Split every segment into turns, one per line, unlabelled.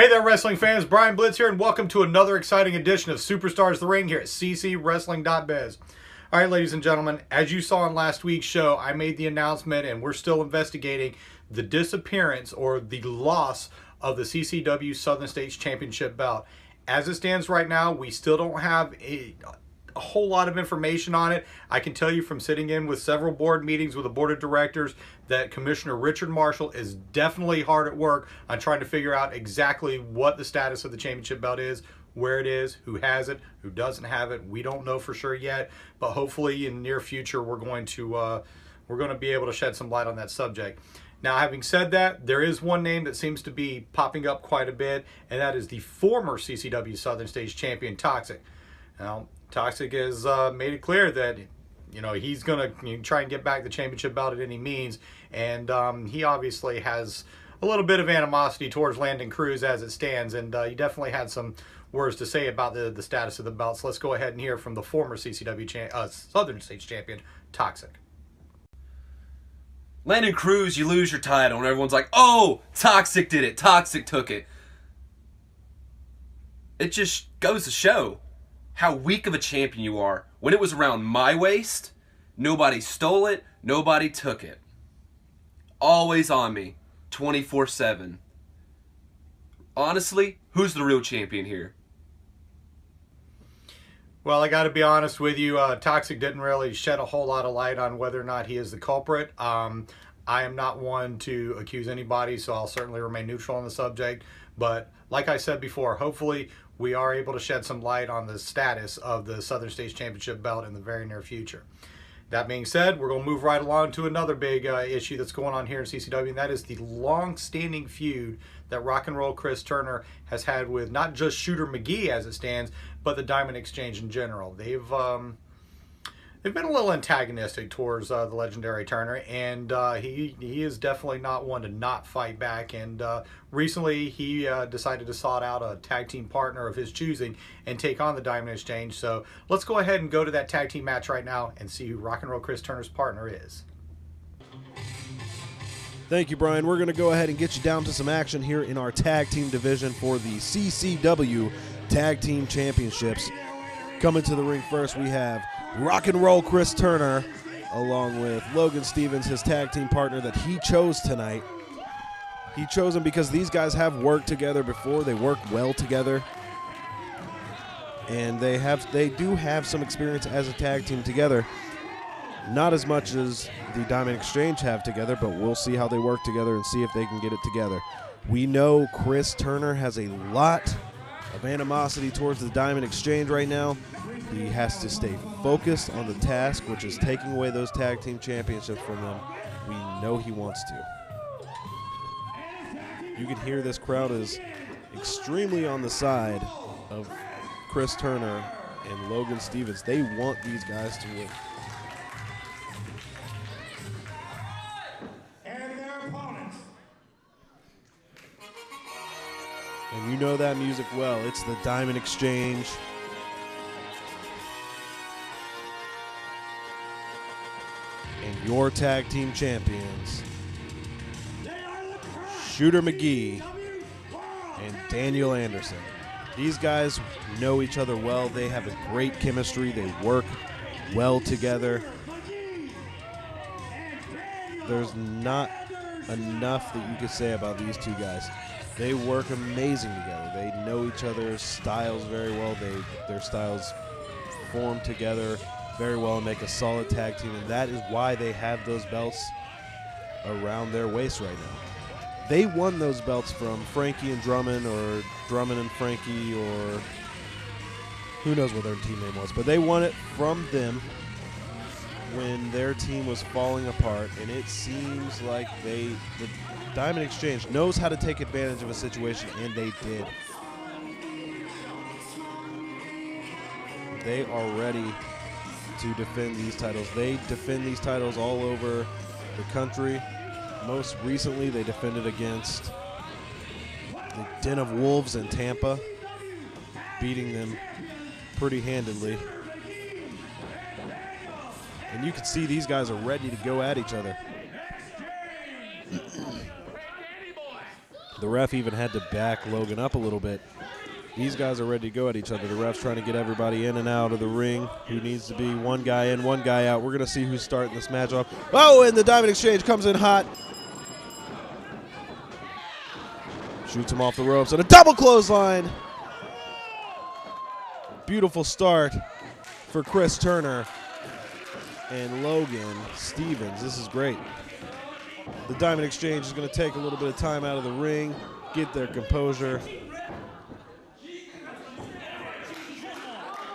Hey there, wrestling fans. Brian Blitz here, and welcome to another exciting edition of Superstars the Ring here at ccwrestling.biz. All right, ladies and gentlemen, as you saw in last week's show, I made the announcement, and we're still investigating the disappearance or the loss of the CCW Southern States Championship belt. As it stands right now, we still don't have a whole lot of information on it. I can tell you from sitting in with several board meetings with the board of directors that Commissioner Richard Marshall is definitely hard at work on trying to figure out exactly what the status of the championship belt is, where it is, who has it, who doesn't have it. We don't know for sure yet, but hopefully in the near future we're going to be able to shed some light on that subject. Now, having said that, there is one name that seems to be popping up quite a bit, and that is the former CCW Southern States champion, Toxic. Now, Toxic has made it clear that he's going to try and get back the championship belt at any means, and he obviously has a little bit of animosity towards Landon Cruz as it stands, and he definitely had some words to say about the status of the belt. So let's go ahead and hear from the former CCW Southern States champion, Toxic.
Landon Cruz, you lose your title, and everyone's like, oh, Toxic did it. Toxic took it. It just goes to show how weak of a champion you are. When it was around my waist, nobody stole it, nobody took it. Always on me, 24/7. Honestly, who's the real champion here?
Well, I got to be honest with you, Toxic didn't really shed a whole lot of light on whether or not he is the culprit. I am not one to accuse anybody, so I'll certainly remain neutral on the subject. But like I said before, hopefully we are able to shed some light on the status of the Southern States Championship belt in the very near future. That being said, we're going to move right along to another big issue that's going on here in CCW, and that is the long-standing feud that Rock and Roll Chris Turner has had with not just Shooter McGee as it stands, but the Diamond Exchange in general. They've been a little antagonistic towards the legendary Turner, and he is definitely not one to not fight back. And recently he decided to sought out a tag team partner of his choosing and take on the Diamond Exchange. So let's go ahead and go to that tag team match right now and see who Rock and Roll Chris Turner's partner is.
Thank you, Brian. We're going to go ahead and get you down to some action here in our tag team division for the CCW Tag Team Championships. Coming to the ring first, we have Rock and Roll Chris Turner, along with Logan Stevens, his tag team partner that he chose tonight. He chose him because these guys have worked together before. They work well together, and they do have some experience as a tag team together. Not as much as the Diamond Exchange have together, but we'll see how they work together and see if they can get it together. We know Chris Turner has a lot of animosity towards the Diamond Exchange right now. He has to stay focused on the task, which is taking away those tag team championships from them. We know he wants to. You can hear this crowd is extremely on the side of Chris Turner and Logan Stevens. They want these guys to win.
And their opponents.
And you know that music well. It's the Diamond Exchange. And your tag team champions, Shooter McGee and Daniel Anderson. These guys know each other well. They have a great chemistry. They work well together. There's not enough that you could say about these two guys. They work amazing together. They know each other's styles very well. Their styles form together very well and make a solid tag team, and that is why they have those belts around their waist right now. They won those belts from Frankie and Drummond, or Drummond and Frankie, or who knows what their team name was, but they won it from them when their team was falling apart, and it seems like the Diamond Exchange knows how to take advantage of a situation, and they did. They are ready to defend these titles. They defend these titles all over the country. Most recently, they defended against the Den of Wolves in Tampa, beating them pretty handedly. And you can see these guys are ready to go at each other. The ref even had to back Logan up a little bit. These guys are ready to go at each other. The ref's trying to get everybody in and out of the ring. Who needs to be one guy in, one guy out. We're going to see who's starting this match off. Oh, and the Diamond Exchange comes in hot. Shoots him off the ropes and a double clothesline. Beautiful start for Chris Turner and Logan Stevens. This is great. The Diamond Exchange is going to take a little bit of time out of the ring, get their composure.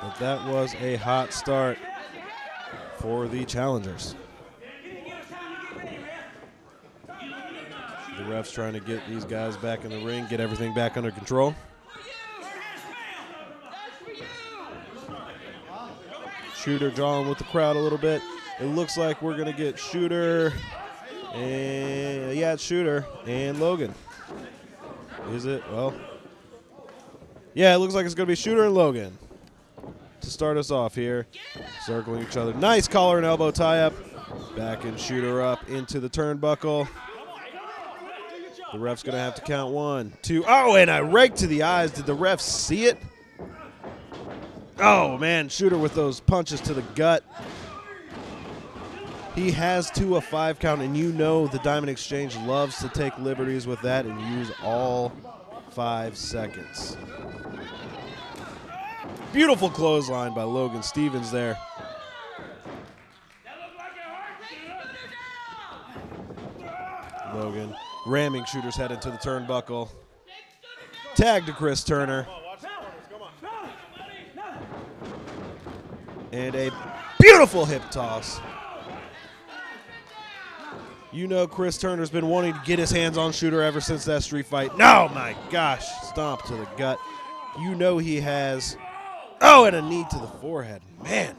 But that was a hot start for the challengers. The ref's trying to get these guys back in the ring, get everything back under control. Shooter drawing with the crowd a little bit. It looks like we're going to get Shooter, and yeah, it's Shooter and Logan. Is it? Well, yeah, it looks like it's going to be Shooter and Logan to start us off here. Circling each other. Nice collar and elbow tie-up. Back and Shooter up into the turnbuckle. The ref's going to have to count 1, 2. Oh, and a rake to the eyes. Did the ref see it? Oh, man, Shooter with those punches to the gut. He has 2 a 5 count, and you know the Diamond Exchange loves to take liberties with that and use all 5 seconds. Beautiful clothesline by Logan Stevens there. Logan ramming Shooter's head into the turnbuckle. Tag to Chris Turner. And a beautiful hip toss. You know Chris Turner's been wanting to get his hands on Shooter ever since that street fight. No, my gosh. Stomp to the gut. You know he has. Oh, and a knee to the forehead. Man.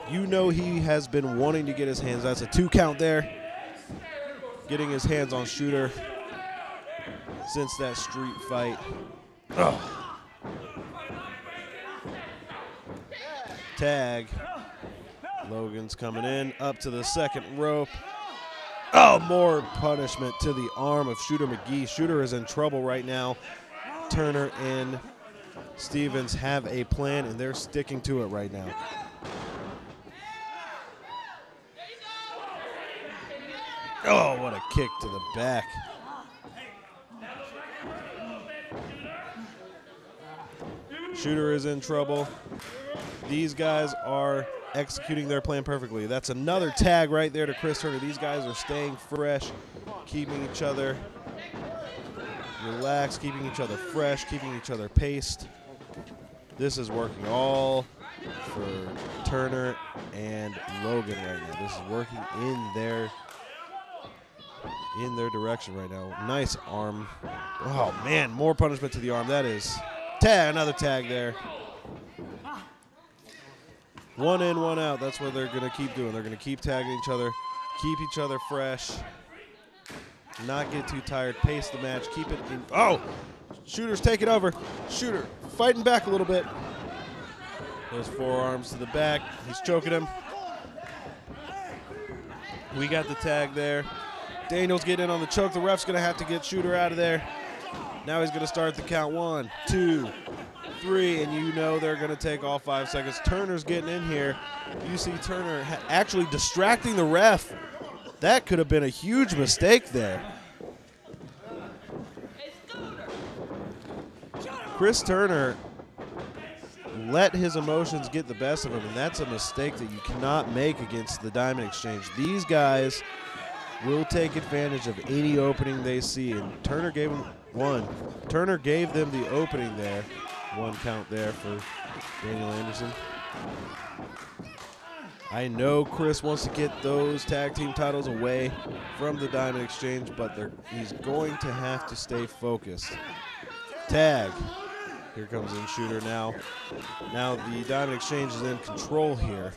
You know he has been wanting to get his hands. That's a 2 count there. Getting his hands on Shooter since that street fight. Oh. Tag. Logan's coming in, up to the second rope. Oh, more punishment to the arm of Shooter McGee. Shooter is in trouble right now. Turner and Stevens have a plan, and they're sticking to it right now. Oh, what a kick to the back. Shooter is in trouble. These guys are executing their plan perfectly. That's another tag right there to Chris Turner. These guys are staying fresh, keeping each other relaxed, keeping each other fresh, keeping each other paced. This is working all for Turner and Logan right now. This is working in their direction right now. Nice arm. Oh, man, more punishment to the arm. That is tag, another tag there. 1 in, 1 out. That's what they're going to keep doing. They're going to keep tagging each other, keep each other fresh, not get too tired, pace the match, keep it in. Oh, Shooter's taking over. Shooter fighting back a little bit. Those forearms to the back. He's choking him. We got the tag there. Daniels getting in on the choke. The ref's going to have to get Shooter out of there. Now he's going to start the count. 1, 2, 3, and you know they're going to take all 5 seconds. Turner's getting in here. You see Turner actually distracting the ref. That could have been a huge mistake there. Chris Turner let his emotions get the best of him, and that's a mistake that you cannot make against the Diamond Exchange. These guys will take advantage of any opening they see, and Turner gave him one. Turner gave them the opening there. 1 count there for Daniel Anderson. I know Chris wants to get those tag team titles away from the Diamond Exchange, but he's going to have to stay focused. Tag. Here comes in Shooter now. Now the Diamond Exchange is in control here.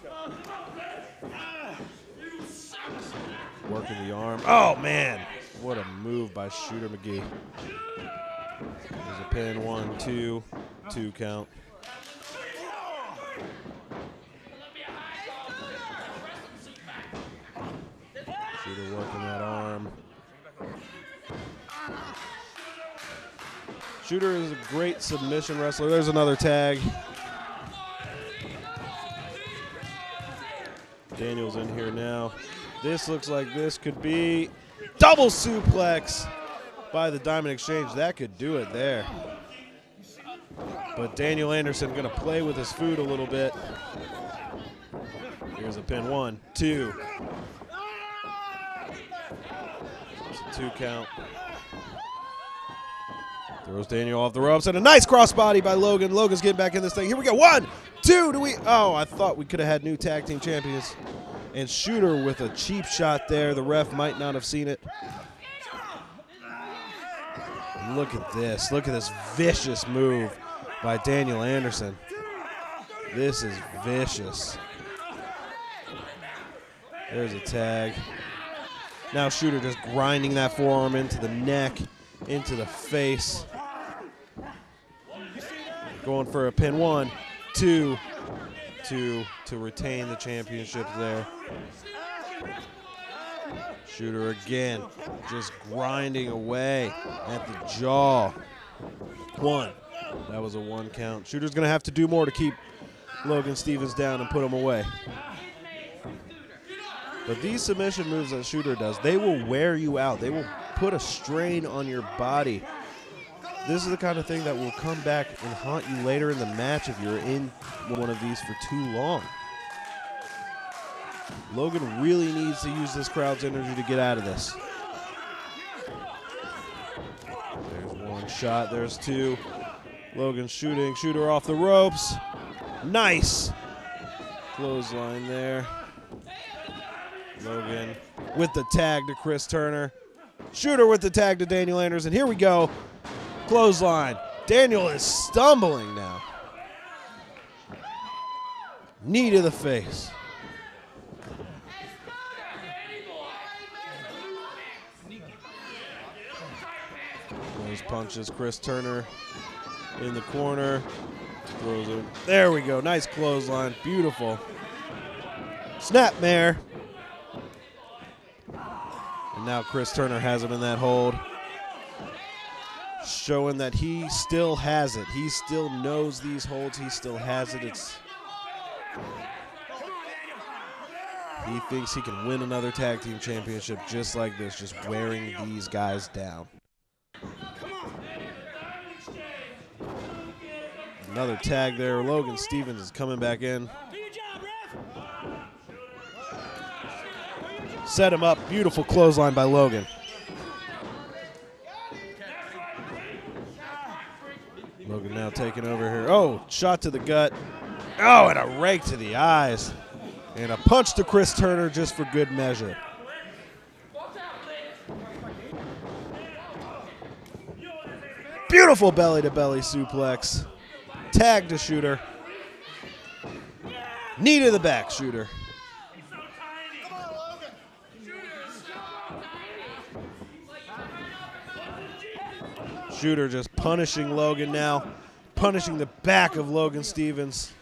Working the arm. Oh, man. What a move by Shooter McGee. There's a pin. 1, 2. 2 count. Shooter working that arm. Shooter is a great submission wrestler. There's another tag. Daniel's in here now. This looks like this could be double suplex by the Diamond Exchange. That could do it there. But Daniel Anderson going to play with his food a little bit. Here's a pin. 1, 2. It's a 2 count. Throws Daniel off the ropes, and a nice crossbody by Logan. Logan's getting back in this thing. Here we go. 1, 2. Do we? Oh, I thought we could have had new tag team champions. And Shooter with a cheap shot there. The ref might not have seen it. Look at this. Look at this vicious move by Daniel Anderson. This is vicious. There's a tag. Now Shooter just grinding that forearm into the neck, into the face. Going for a pin. 1, 2, 2 to retain the championship there. Shooter again, just grinding away at the jaw. 1. That was a 1 count. Shooter's going to have to do more to keep Logan Stevens down and put him away. But these submission moves that Shooter does, they will wear you out. They will put a strain on your body. This is the kind of thing that will come back and haunt you later in the match if you're in one of these for too long. Logan really needs to use this crowd's energy to get out of this. There's 1 shot, there's 2. Logan shooting, Shooter off the ropes. Nice clothesline there. Logan with the tag to Chris Turner. Shooter with the tag to Daniel Anderson. Here we go. Clothesline. Daniel is stumbling now. Knee to the face. Those punches. Chris Turner in the corner. Throws it. There we go. Nice clothesline. Beautiful. Snapmare. And now Chris Turner has him in that hold. Showing that he still has it. He still knows these holds. He still has it. He thinks he can win another tag team championship just like this, just wearing these guys down. Another tag there. Logan Stevens is coming back in. Set him up. Beautiful clothesline by Logan. Logan now taking over here. Oh, shot to the gut. Oh, and a rake to the eyes. And a punch to Chris Turner just for good measure. Beautiful belly-to-belly suplex. Tag to Shooter. Knee to the back, Shooter. Shooter just punishing Logan now. Punishing the back of Logan Stevens.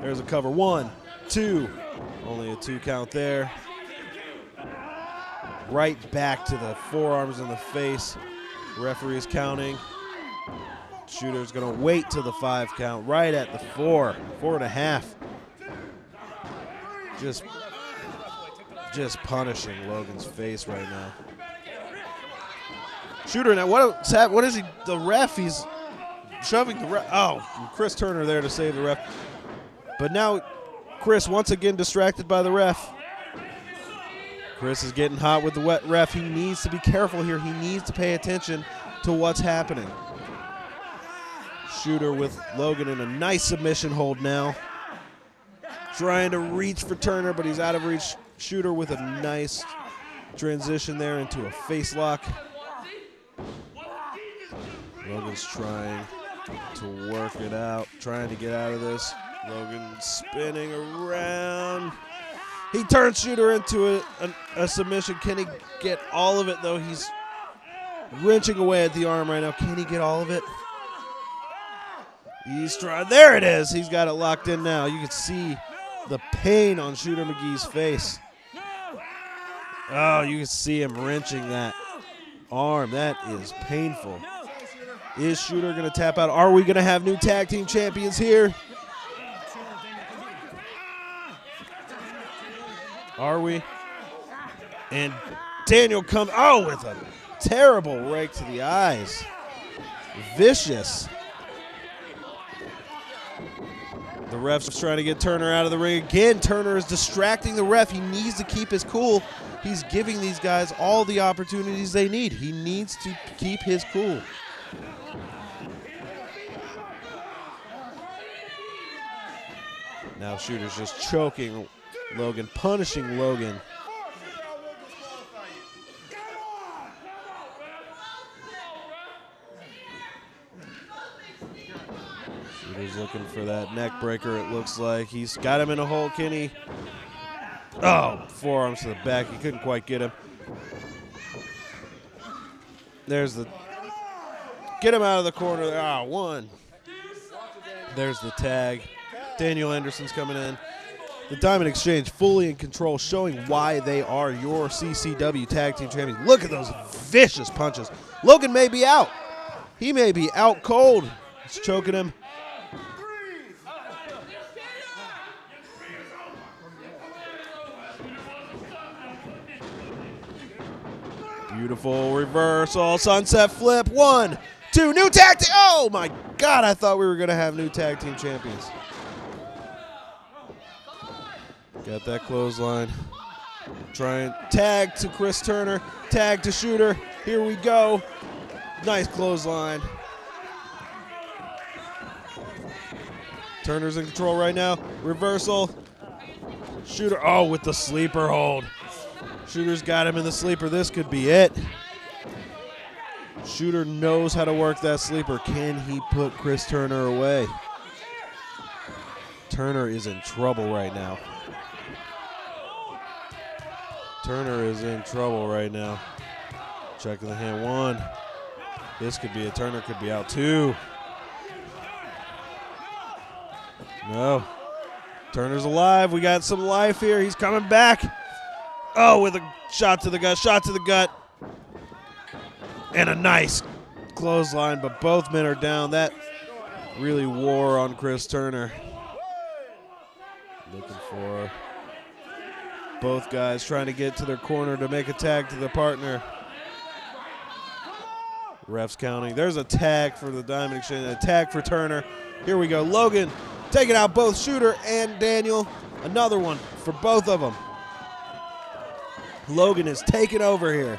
There's a cover. 1, 2. Only a 2 count there. Right back to the forearms in the face. Referee's counting. Shooter's going to wait till the 5 count. Right at the 4. 4.5. Just punishing Logan's face right now. Shooter now, what is he? The ref, he's shoving the ref. Oh, Chris Turner there to save the ref. But now Chris once again distracted by the ref. Chris is getting hot with the wet ref. He needs to be careful here. He needs to pay attention to what's happening. Shooter with Logan in a nice submission hold now. Trying to reach for Turner, but he's out of reach. Shooter with a nice transition there into a face lock. Logan's trying to work it out, trying to get out of this. Logan spinning around. He turns Shooter into a submission. Can he get all of it, though? He's wrenching away at the arm right now. Can he get all of it? He's trying. There it is. He's got it locked in now. You can see the pain on Shooter McGee's face. Oh, you can see him wrenching that arm. That is painful. Is Shooter going to tap out? Are we going to have new tag team champions here? Are we? And Daniel comes, oh, with a terrible rake to the eyes. Vicious. The ref's trying to get Turner out of the ring. Again, Turner is distracting the ref. He needs to keep his cool. He's giving these guys all the opportunities they need. He needs to keep his cool. Now Shooter's just choking Logan, punishing Logan. Shooter's looking for that neck breaker, it looks like. He's got him in a hole, Kenny. Oh, forearms to the back. He couldn't quite get him. There's the... Get him out of the corner. Ah, one. There's the tag. Daniel Anderson's coming in. The Diamond Exchange fully in control, showing why they are your CCW Tag Team Champions. Look at those vicious punches. Logan may be out. He may be out cold. It's choking him. Beautiful reversal, sunset flip. 1, 2, new tag team. Oh my God, I thought we were going to have new tag team champions. Got that clothesline. Trying tag to Chris Turner, tag to Shooter. Here we go. Nice clothesline. Turner's in control right now. Reversal. Shooter, oh, with the sleeper hold. Shooter's got him in the sleeper. This could be it. Shooter knows how to work that sleeper. Can he put Chris Turner away? Turner is in trouble right now. Turner is in trouble right now. Checking the hand. 1. This could be it. Turner could be out 2. No. Turner's alive. We got some life here. He's coming back. Oh, with a shot to the gut, shot to the gut. And a nice clothesline, but both men are down. That really wore on Chris Turner. Looking for both guys trying to get to their corner to make a tag to the partner. Ref's counting. There's a tag for the Diamond Exchange, a tag for Turner. Here we go. Logan taking out both Shooter and Daniel. Another one for both of them. Logan is taking over here.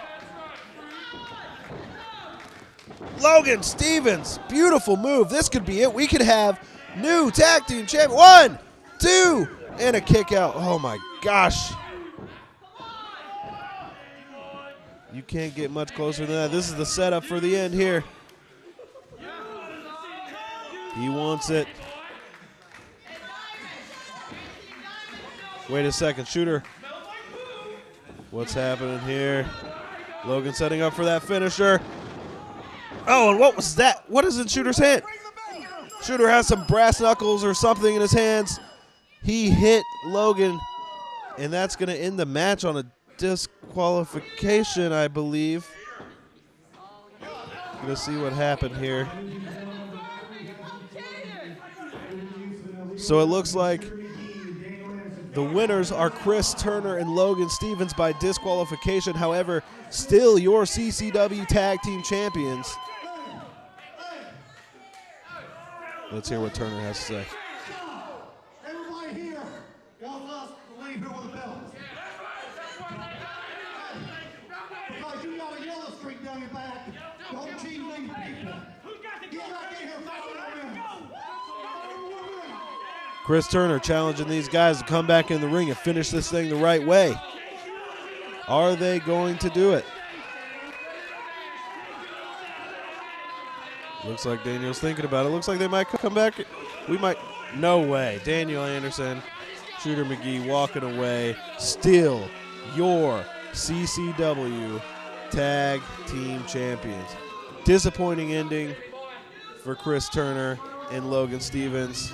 Logan Stevens, beautiful move. This could be it. We could have new tag team champion. 1, 2, and a kick out. Oh my gosh. You can't get much closer than that. This is the setup for the end here. He wants it. Wait a second, Shooter. What's happening here? Logan setting up for that finisher. Oh, and what was that? What is in Shooter's hand? Shooter has some brass knuckles or something in his hands. He hit Logan, and that's going to end the match on a disqualification, I believe. Gonna see what happened here. So it looks like the winners are Chris Turner and Logan Stevens by disqualification. However, still your CCW Tag Team Champions. Let's hear what Turner has to say.
Everybody here wants us to leave here with a belt. Because you got a yellow streak down your back. Don't cheat these people. Get back in here,
Chris Turner challenging these guys to come back in the ring and finish this thing the right way. Are they going to do it? Looks like Daniel's thinking about it. Looks like they might come back. We might. No way. Daniel Anderson, Shooter McGee walking away. Still your CCW Tag Team Champions. Disappointing ending for Chris Turner and Logan Stevens.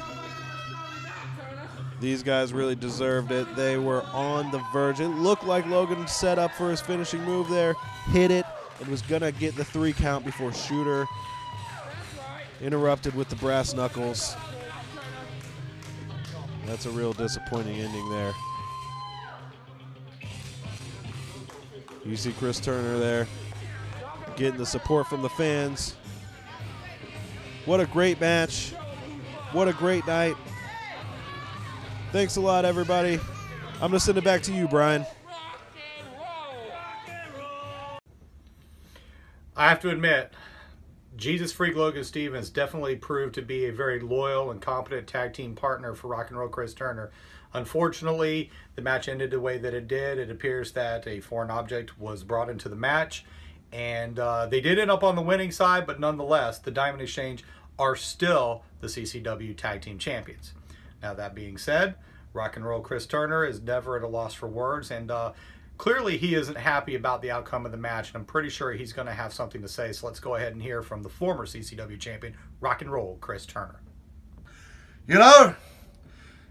These guys really deserved it. They were on the verge. It looked like Logan set up for his finishing move there, hit it, and was going to get the 3 count before Shooter interrupted with the brass knuckles. That's a real disappointing ending there. You see Chris Turner there getting the support from the fans. What a great match. What a great night. Thanks a lot, everybody. I'm going to send it back to you, Brian.
I have to admit, Jesus Freak Logan Stevens definitely proved to be a very loyal and competent tag team partner for Rock and Roll Chris Turner. Unfortunately, the match ended the way that it did. It appears that a foreign object was brought into the match, and they did end up on the winning side, but nonetheless, the Diamond Exchange are still the CCW Tag Team Champions. Now, that being said, Rock and Roll Chris Turner is never at a loss for words, and clearly he isn't happy about the outcome of the match, and I'm pretty sure he's going to have something to say. So let's go ahead and hear from the former CCW champion, Rock and Roll Chris Turner.
You know,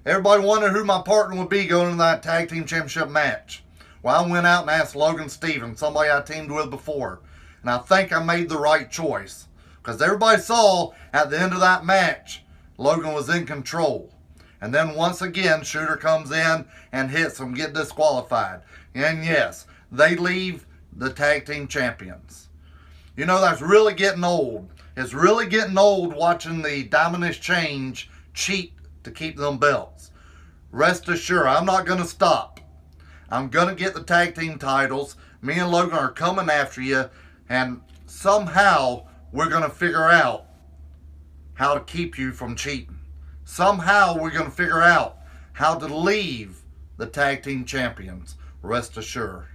everybody wondered who my partner would be going into that tag team championship match. Well, I went out and asked Logan Stevens, somebody I teamed with before, and I think I made the right choice. Because everybody saw at the end of that match, Logan was in control. And then once again, Shooter comes in and hits him, get disqualified. And yes, they leave the tag team champions. You know, that's really getting old. It's really getting old watching the Diamond Exchange cheat to keep them belts. Rest assured, I'm not going to stop. I'm going to get the tag team titles. Me and Logan are coming after you. And somehow we're going to figure out how to keep you from cheating. Somehow we're going to figure out how to leave the tag team champions. Rest assured.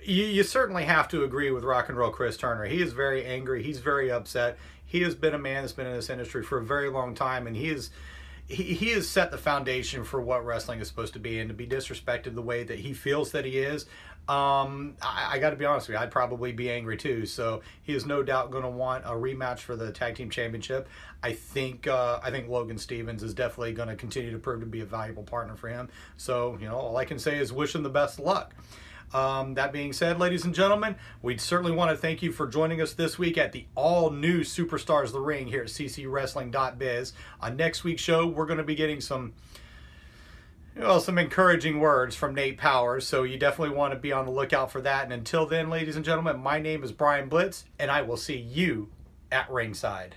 You certainly have to agree with Rock and Roll Chris Turner. He is very angry. He's very upset. He has been a man that's been in this industry for a very long time, and he has set the foundation for what wrestling is supposed to be, and to be disrespected the way that he feels that he is, I got to be honest with you, I'd probably be angry too. So he is no doubt going to want a rematch for the tag team championship. I think Logan Stevens is definitely going to continue to prove to be a valuable partner for him. So, you know, all I can say is wish him the best of luck. That being said, ladies and gentlemen, we certainly want to thank you for joining us this week at the all-new Superstars of the Ring here at ccwrestling.biz. On next week's show, we're going to be getting some encouraging words from Nate Powers, so you definitely want to be on the lookout for that. And until then, ladies and gentlemen, my name is Brian Blitz, and I will see you at ringside.